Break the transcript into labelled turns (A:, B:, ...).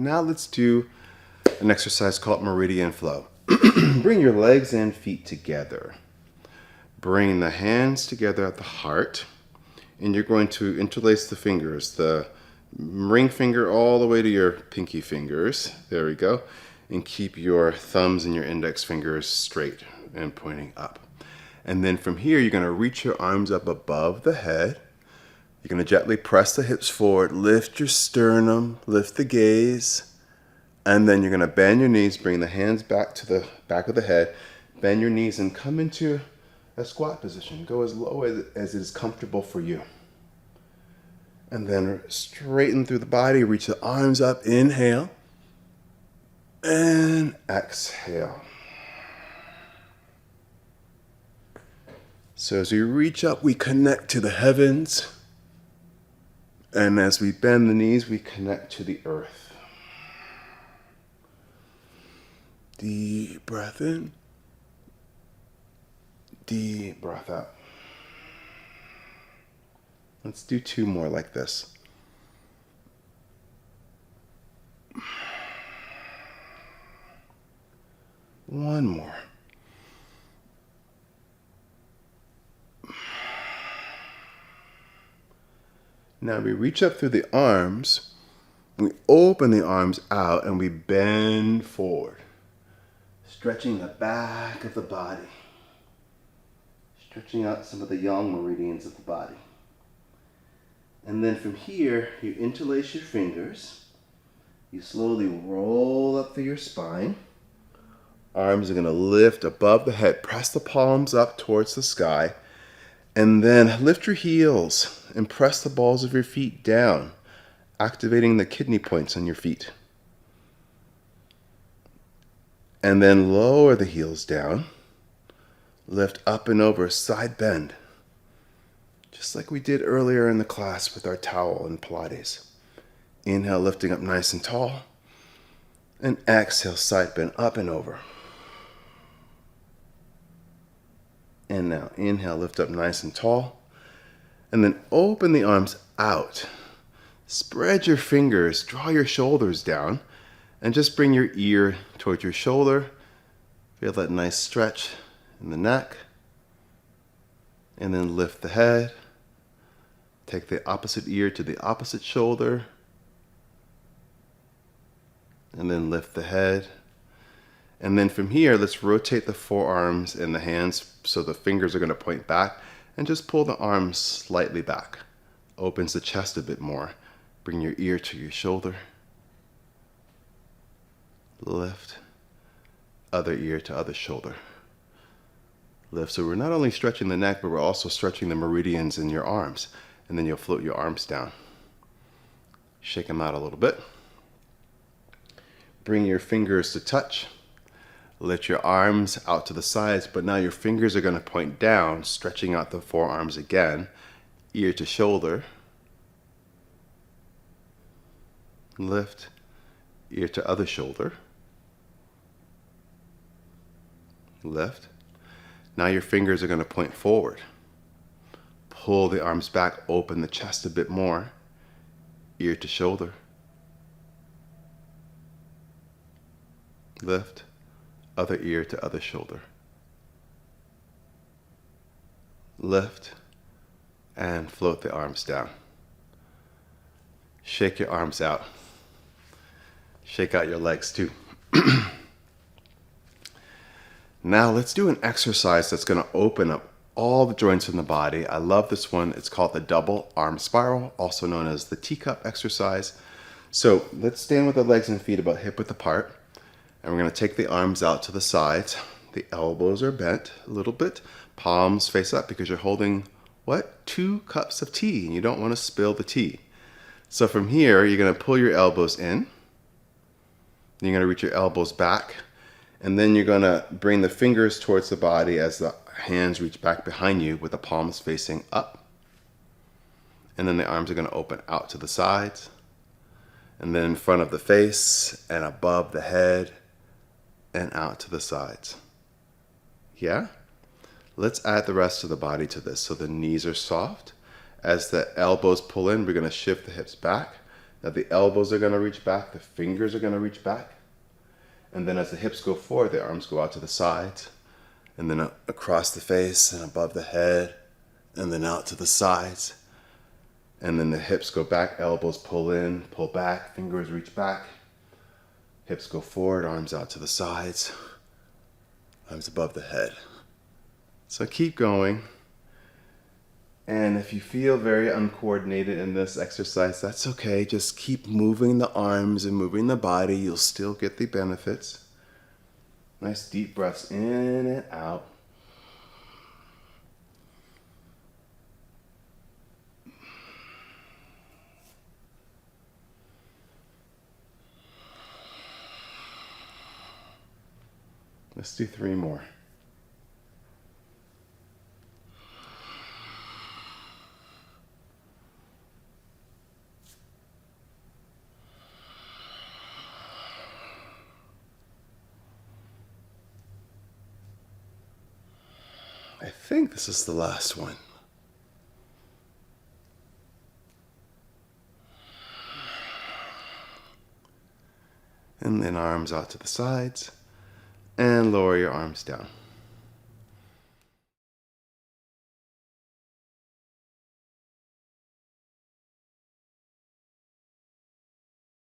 A: Now let's do an exercise called meridian flow. Bring your legs and feet together. Bring the hands together at the heart, and you're going to interlace the fingers, the ring finger all the way to your pinky fingers. There we go. And keep your thumbs and your index fingers straight and pointing up. And then from here, you're going to reach your arms up above the head. You're going to gently press the hips forward, lift your sternum, lift the gaze, and then you're going to bend your knees, bring the hands back to the back of the head, bend your knees and come into a squat position. Go as low as it is comfortable for you. And then straighten through the body, reach the arms up, inhale, and exhale. So as we reach up, we connect to the heavens. And as we bend the knees, we connect to the earth. Deep breath in. Deep breath out. Let's do 2 more like this. One more. Now we reach up through the arms, we open the arms out, and we bend forward, stretching the back of the body, stretching out some of the yang meridians of the body. And then from here, you interlace your fingers, you slowly roll up through your spine, arms are going to lift above the head, press the palms up towards the sky, and then lift your heels and press the balls of your feet down, activating the kidney points on your feet. And then lower the heels down, lift up and over, side bend, just like we did earlier in the class with our towel and Pilates. Inhale, lifting up nice and tall, and exhale, side bend, up and over. And now inhale, lift up nice and tall. And then open the arms out. Spread your fingers, draw your shoulders down, and just bring your ear towards your shoulder. Feel that nice stretch in the neck. And then lift the head. Take the opposite ear to the opposite shoulder. And then lift the head. And then from here, let's rotate the forearms and the hands so the fingers are going to point back, and just pull the arms slightly back. Opens the chest a bit more. Bring your ear to your shoulder. Lift. Other ear to other shoulder. Lift. So we're not only stretching the neck, but we're also stretching the meridians in your arms. And then you'll float your arms down. Shake them out a little bit. Bring your fingers to touch. Let your arms out to the sides, but now your fingers are going to point down, stretching out the forearms again, ear to shoulder. Lift, ear to other shoulder. Lift. Now your fingers are going to point forward. Pull the arms back, open the chest a bit more, ear to shoulder. Lift. Other ear to other shoulder. Lift and float the arms down. Shake your arms out. Shake out your legs too. Now let's do an exercise that's going to open up all the joints in the body. I love this one. It's called the double arm spiral, also known as the teacup exercise. So let's stand with the legs and feet about hip width apart. And we're going to take the arms out to the sides. The elbows are bent a little bit. Palms face up because you're holding, what? 2 cups of tea. And you don't want to spill the tea. So from here, you're going to pull your elbows in. You're going to reach your elbows back. And then you're going to bring the fingers towards the body as the hands reach back behind you with the palms facing up. And then the arms are going to open out to the sides. And then in front of the face and above the head and out to the sides. Yeah? Let's add the rest of the body to this. So the knees are soft. As the elbows pull in, we're going to shift the hips back. Now the elbows are going to reach back, the fingers are going to reach back. And then as the hips go forward, the arms go out to the sides. And then across the face and above the head. And then out to the sides. And then the hips go back, elbows pull in, pull back, fingers reach back. Hips go forward, arms out to the sides. Arms above the head. So keep going. And if you feel very uncoordinated in this exercise, that's okay. Just keep moving the arms and moving the body. You'll still get the benefits. Nice deep breaths in and out. Let's do 3 more. I think this is the last one. And then arms out to the sides and lower your arms down.